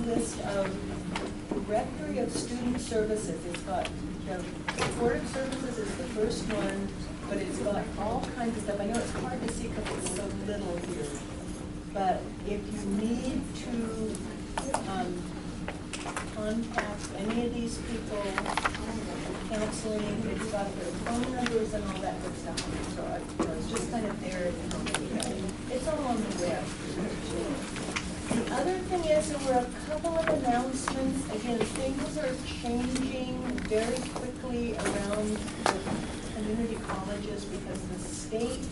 list of Directory of Student Services. It's got the supportive services is the first one, but it's got all kinds of stuff. I know it's hard to see because it's so little here. But if you need to contact any of these people, counseling, it's got their phone numbers and all that good stuff. So it's just kind of there. It's all on the web. The other thing is there were a couple of announcements. Again, things are changing very quickly around the community colleges because the state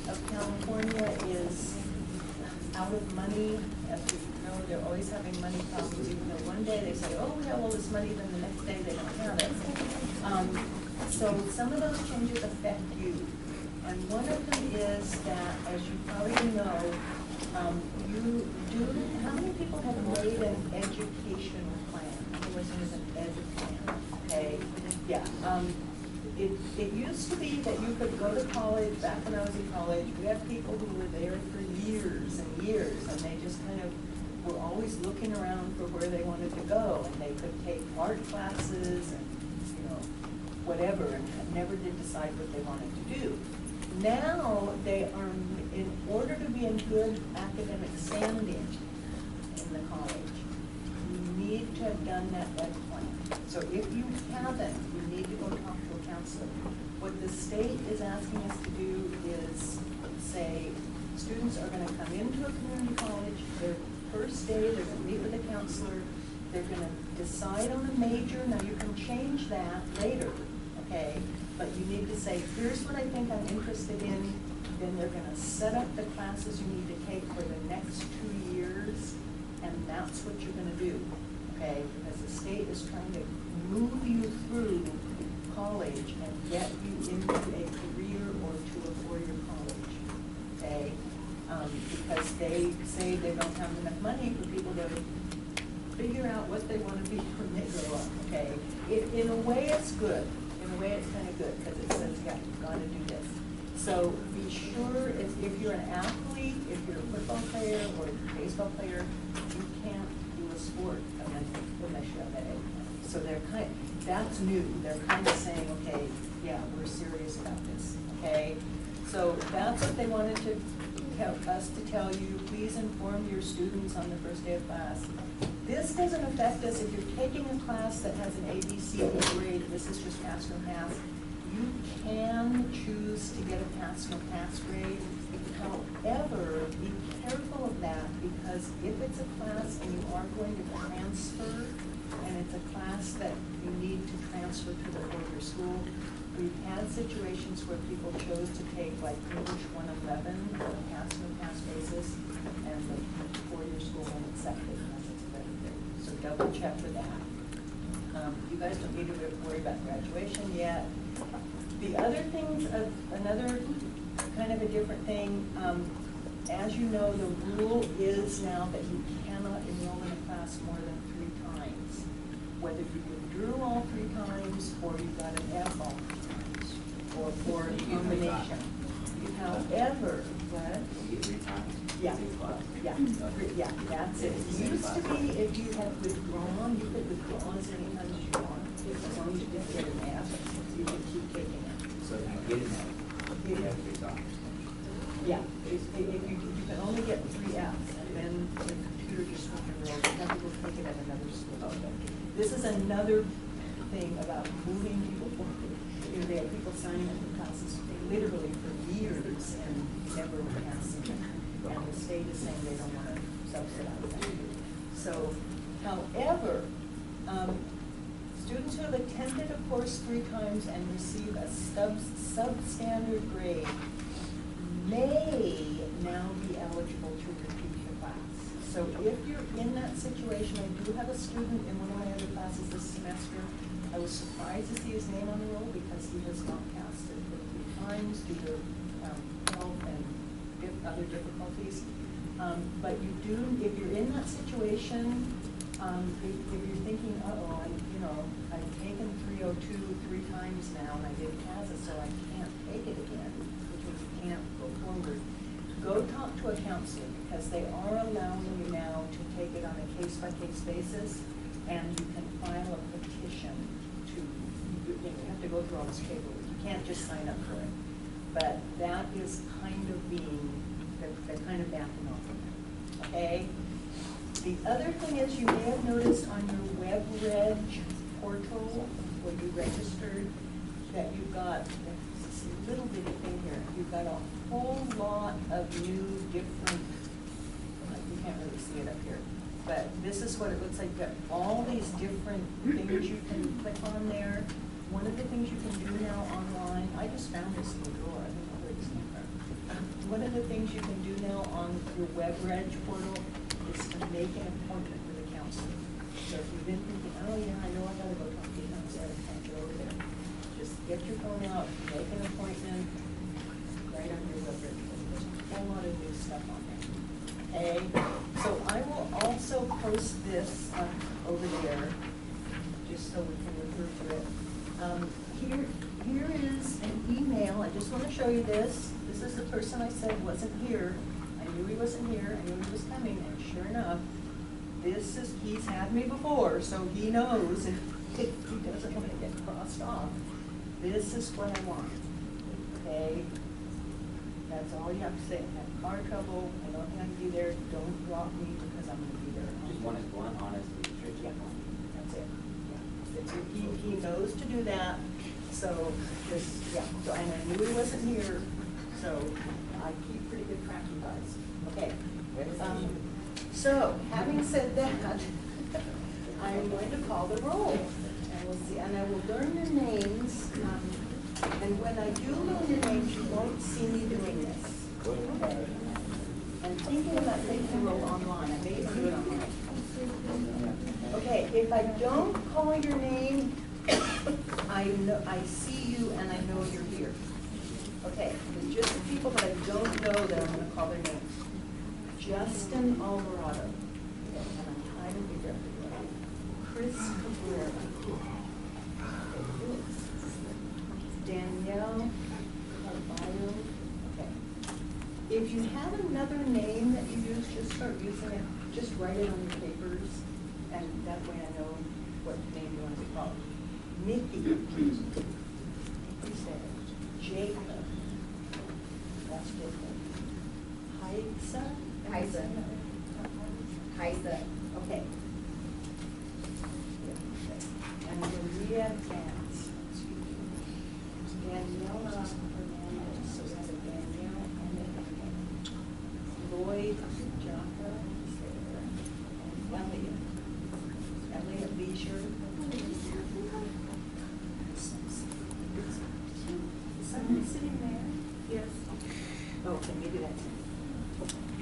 of California is out of money. As you know, they're always having money problems, even though one day they say, oh, we have all this money, then the next day they don't have it. So some of those changes affect you. And one of them is that, as you probably know, how many people have made an educational plan? Otherwise known as an ed plan, okay? Yeah. It used to be that you could go to college. Back when I was in college, we had people who were there for years and years, and they just kind of were always looking around for where they wanted to go, and they could take art classes and, whatever, and never did decide what they wanted to do. Now they are, in order to be in good academic standing in the college, you need to have done that ed plan. So if you haven't, you need to go talk to a counselor. What the state is asking us to do is say, students are going to come into a community college, their first day, they're going to meet with a counselor, they're going to decide on a major. Now you can change that later, okay? But you need to say, here's what I think I'm interested in. Then they're going to set up the classes you need to take for the next 2 years, and that's what you're going to do, okay? Because the state is trying to move you through college and get you into a career or to a four-year college, okay? Because they say they don't have enough money for people to figure out what they want to be when they grow up, okay? In a way, it's good. In a way, it's kind of good because it says, yeah, you've got to do this. So be sure if you're an athlete, if you're a football player or a baseball player, you can't do a sport unless you have that ed plan. So they're that's new. They're kind of saying, okay, yeah, we're serious about this, okay? So that's what they wanted to us to tell you. Please inform your students on the first day of class. This doesn't affect us if you're taking a class that has an A, B, C, D grade. This is just pass or pass. You can choose to get a pass or pass grade. However, be careful of that because if it's a class and you are going to transfer, and it's a class that you need to transfer to the four-year school, we've had situations where people chose to take like English 111 on a pass or pass basis, and the four-year school won't accept it unless it's a better grade. So double check for that. You guys don't need to worry about graduation yet. The other things, another kind of a different thing, as you know, the rule is now that you cannot enroll in a class more than 3 times. Whether you withdrew all 3 times or you got an F all 3 times, or a combination. However, what? Yeah, yeah, that's it. It used to be if you had withdrawn, you could withdraw as many times as you want, as long as you didn't get an F, you could keep taking it. So if you get an F, you have 3 times. Yeah, if you can only get 3 Fs, and then the computer just won't enroll, you have to go take it at another school. Okay. This is another thing about moving people forward. They have people signing up for classes literally for years and never passing them. And the state is saying they don't want to subsidize that. So, however, students who have attended a course 3 times and receive a substandard grade may now be eligible to repeat the class. So if you're in that situation, I do have a student in one of my other classes this semester. I was surprised to see his name on the roll because he has not passed it 3 times due to health and other difficulties. But you do, if you're in that situation, if you're thinking, uh-oh, I've taken 302 3 times now and I didn't pass it, so I can't take it again, which means you can't go forward. Go talk to a counselor because they are allowing you now to take it on a case case-by-case basis, and you can file a petition to, you have to go through all this paperwork. You can't just sign up for it. But that is kind of being, they're kind of backing off of that, okay? The other thing is, you may have noticed on your WebReg portal, where you registered, that you've got this little bitty thing here. You've got a whole lot of new different, like, you can't really see it up here, but this is what it looks like. You've got all these different things you can click on there. One of the things you can do now online, I just found this in the drawer, I don't know where this came from. One of the things you can do now on your WebReg portal is to make an appointment with a counselor. So if you've been thinking, oh yeah, I know I gotta go talk to a counselor, I can't get over there. Just get your phone out, make an appointment, right on your WebReg portal. There's a whole lot of new stuff on there. Okay, so I will also post this up over there, just so we can refer to it. Here is an email. I just want to show you this. This is the person I said wasn't here. I knew he wasn't here. I knew he was coming, and sure enough, he's had me before, so he knows if he doesn't want to get crossed off. This is what I want. Okay? That's all you have to say. I have car trouble. I don't think I can be there. Don't drop me because I'm going to be there. Just one is blunt, honestly, straight to Yeah, the point. that's it. Yeah. He knows to do that, so just, yeah, so, and I knew he wasn't here, so I keep pretty good track of you guys. Okay. So, having said that, I'm going to call the roll, and we'll see, and I will learn your names, and when I do learn your names, you won't see me doing this. Okay. I'm thinking about taking the roll online. I may even do it online. Okay, if I don't call your name, I see you and I know you're here. Okay, it's just the people that I don't know that I'm going to call their names. Justin Alvarado. Okay, and I'm trying to figure out the name. Chris Cabrera. Danielle Carvalho. Okay. If you have another name that you use, just start using it. Just write it on your papers, and that way I know what name you want to be called. Nikki. Jacob. That's Jacob. Heisa. Okay. And Maria Gantz. Daniela Hernandez. So that's a Danielle and Lloyd Jaffa. Elliot Leisure. Is somebody sitting there? Yes. Oh, okay, maybe that's him.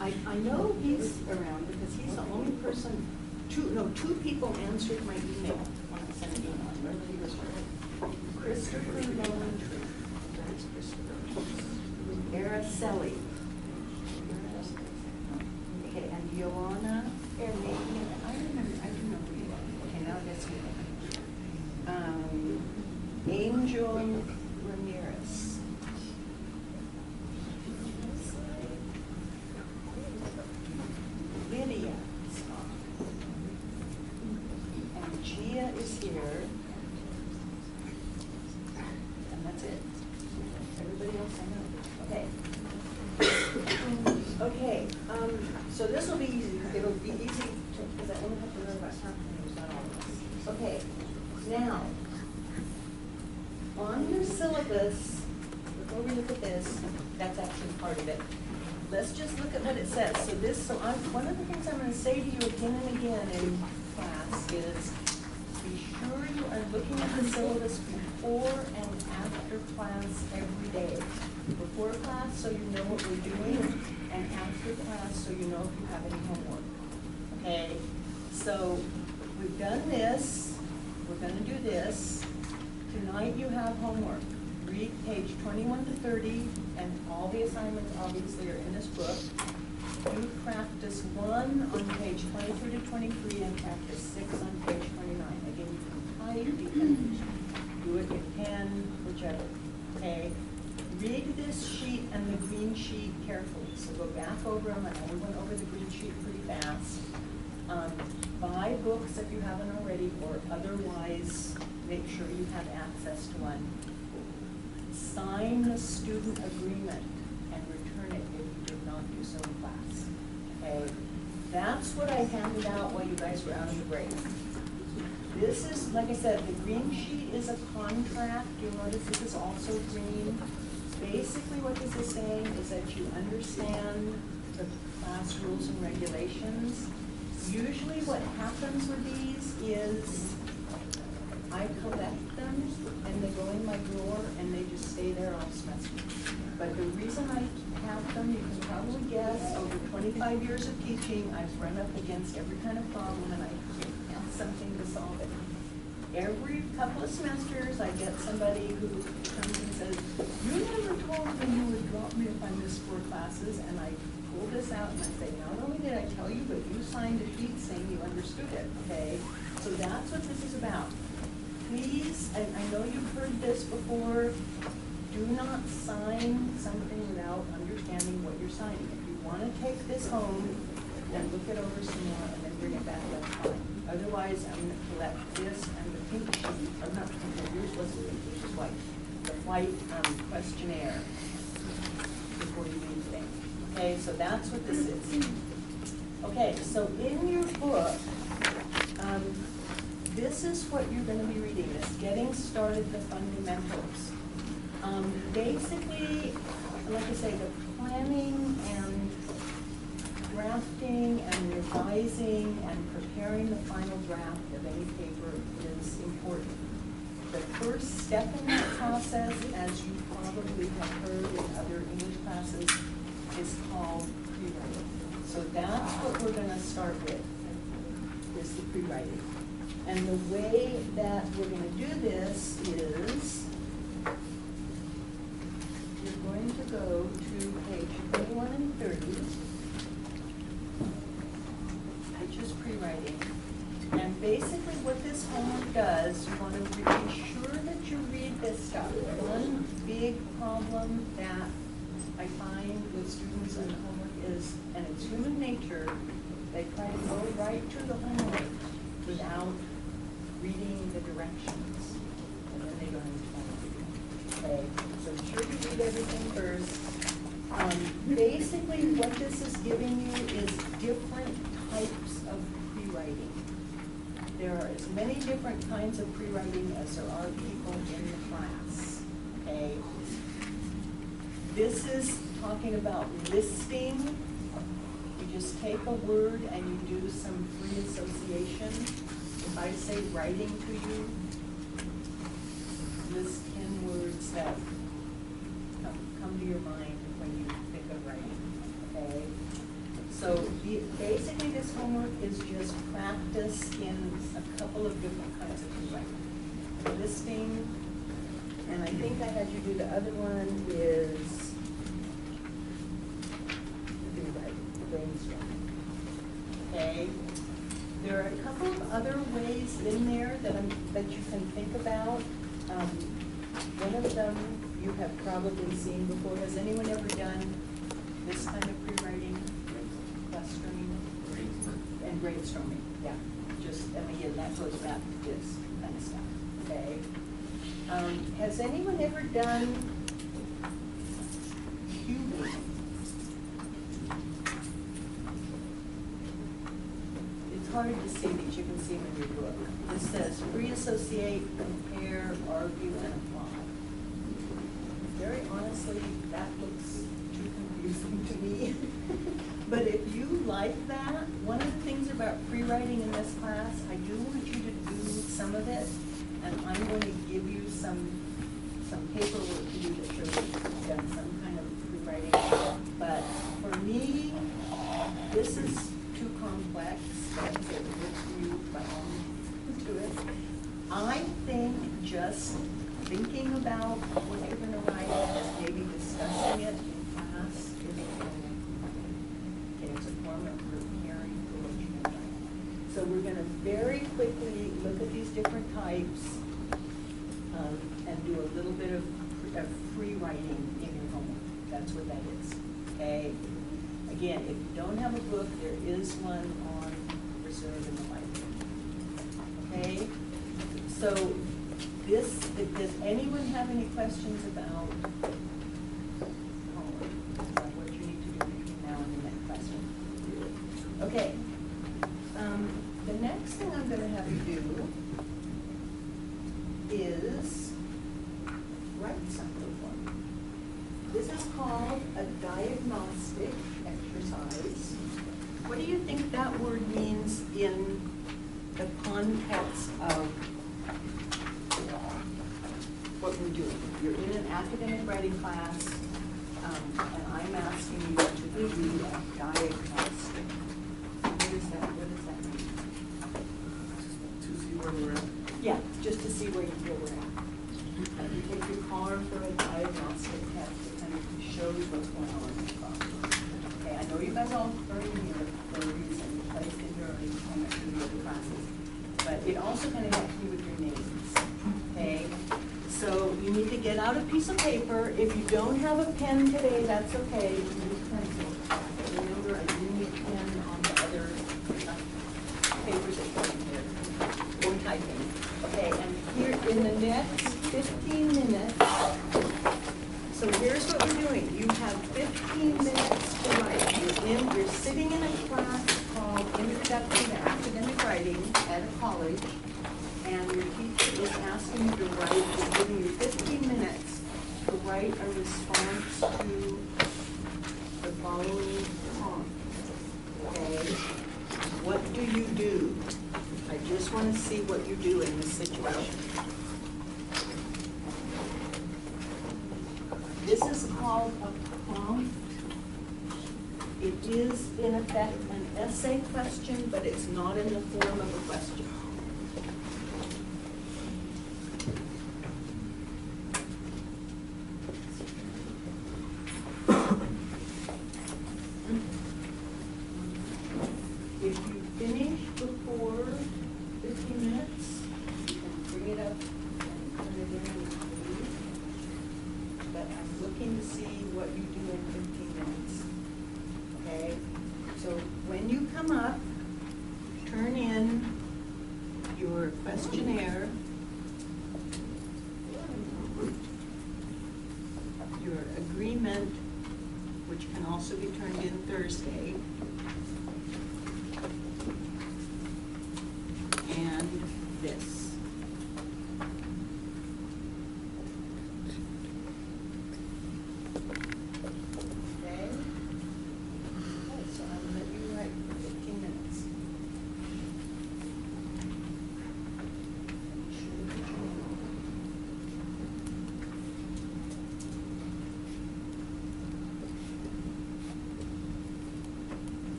I know he's around because he's the only person, two people answered my email when I sent an email. I remember he was Christopher Lowentree. That's Christopher. Araceli. Okay, and Joanna Ermanian. I do know who you are. Okay, now that's me. Angel Ramirez. Lydia is on. And Gia is here. And that's it. Everybody else I know. Okay. Okay, so this will be easy. It'll be easy because I only have to learn about half the names, not all of us. Okay, now, on your syllabus, before we look at this, that's actually part of it. Let's just look at what it says. So one of the things I'm going to say to you again and again in class is be sure you are looking at the syllabus before and after class every day. Before class, so you know what we're doing, and after class, so you know if you have any homework. Okay? So we've done this. We're going to do this. Tonight you have homework. Read page 21 to 30, and all the assignments obviously are in this book. Do practice 1 on page 22 to 23 and practice 6 on page 29. Again, you can type, you can do it in pen, whichever. Okay? Read this sheet and the green sheet carefully. So go back over them. I know we went over the green sheet pretty fast. books if you haven't already, or otherwise make sure you have access to one. Sign the student agreement and return it if you did not do so in class. Okay, that's what I handed out while you guys were out on the break. This is, like I said, the green sheet is a contract. You'll notice this is also green. Basically what this is saying is that you understand the class rules and regulations. Usually what happens with these is I collect them and they go in my drawer and they just stay there all semester. But the reason I have them, you can probably guess, over 25 years of teaching, I've run up against every kind of problem and I have something to solve it. Every couple of semesters, I get somebody who comes and says, you never told me you would drop me if I missed 4 classes, and I pull this out and I say, not only did I tell you, but you signed a sheet saying you understood it, okay? So that's what this is about. Please, and I know you've heard this before, do not sign something without understanding what you're signing. If you want to take this home, then look it over some more and then bring it back, that's fine. Otherwise, I'm going to collect this and the pink sheet, or not pink, yours wasn't pink, which is white, the white questionnaire before you leave things. Okay, so that's what this is. Okay, so in your book, this is what you're going to be reading, this Getting Started, the Fundamentals. Basically, like I say, the planning and drafting and revising and preparing the final draft of any paper is important. The first step in that process, as you probably have heard in other English classes, is called pre-writing. So that's what we're going to start with, is the pre-writing. And the way that we're going to do this is you're going to go to page 21 and 30. Just pre-writing. And basically what this homework does, you want to be sure that you read this stuff. One big problem that I find with students in homework is, and it's human nature, they try to go right to the homework without reading the directions. And then they don't understand what you're doing. Okay, so be sure you read everything first. Basically what this is giving you is different types of pre-writing. There are as many different kinds of pre-writing as there are people in the class, okay? This is talking about listing. You just take a word and you do some free association. If I say writing to you, list 10 words that come to your mind when you think of writing, okay? So basically this homework is just practice in a couple of different kinds of pre-writing. Listing, and I think I had you do the other one is pre-writing, brainstorming. Okay? There are a couple of other ways in there that you can think about. One of them you have probably seen before. Has anyone ever done this kind of pre-writing? Clustering and brainstorming, yeah. Just, and again, that goes back to this kind of stuff, okay? Has anyone ever done cubing? It's hard to see these, you can see them in your book. This says free associate, compare, argue, and apply. Very honestly, that looks too confusing to me. But if you like that, one of the things about pre-writing in this class, I do want you to do some of it, and I'm going to give you some paperwork to do that shows you've done some kind of pre-writing. But for me, this is too complex, but if it works for you, by all means, do it. I think just thinking about what you're going to write, maybe discussing it in class is it's a form of preparing for what you're going to write. So we're going to very quickly look at these different types and do a little bit of free writing in your homework. That's what that is. Okay. Again, if you don't have a book, there is one on reserve in the library. So this, does anyone have any questions about what you need to do between now and the next lesson? Okay. The next thing I'm gonna have you do is write something for me. This is called a diagnostic exercise. What do you think that word means in the context of what we're doing? You're in an academic writing class, and I'm asking you to do a diagnostic. What does that mean? To see where we're at. Yeah, just to see where we're at. You take your car for a diagnostic test that kind of shows what's going on in the car. Okay, I know you guys all are in here for a reason, you placed in here already from the other classes, but it also kind of helps you with your names, okay? So you need to get out a piece of paper. If you don't have a pen today, that's okay, you can use pencil. Remember, I do need a pen on the other papers that come in here, or typing. Okay, and here in the next 15 minutes, so here's what we're doing. You have 15 minutes to write. You're sitting in a class called Introduction to Academic Writing at a college, and your teacher is asking you to write, is giving you 15 minutes to write a response to the following prompt. Okay? What do you do? I just want to see what you do in this situation. This is called a prompt. It is, in effect, an essay question, but it's not in the form of a question. If you finish before 15 minutes, you can bring it up and put it in and leave. But I'm looking to see what you do in 15 minutes. Okay? So when you come up, turn in your questionnaire, your agreement, which can also be turned in Thursday,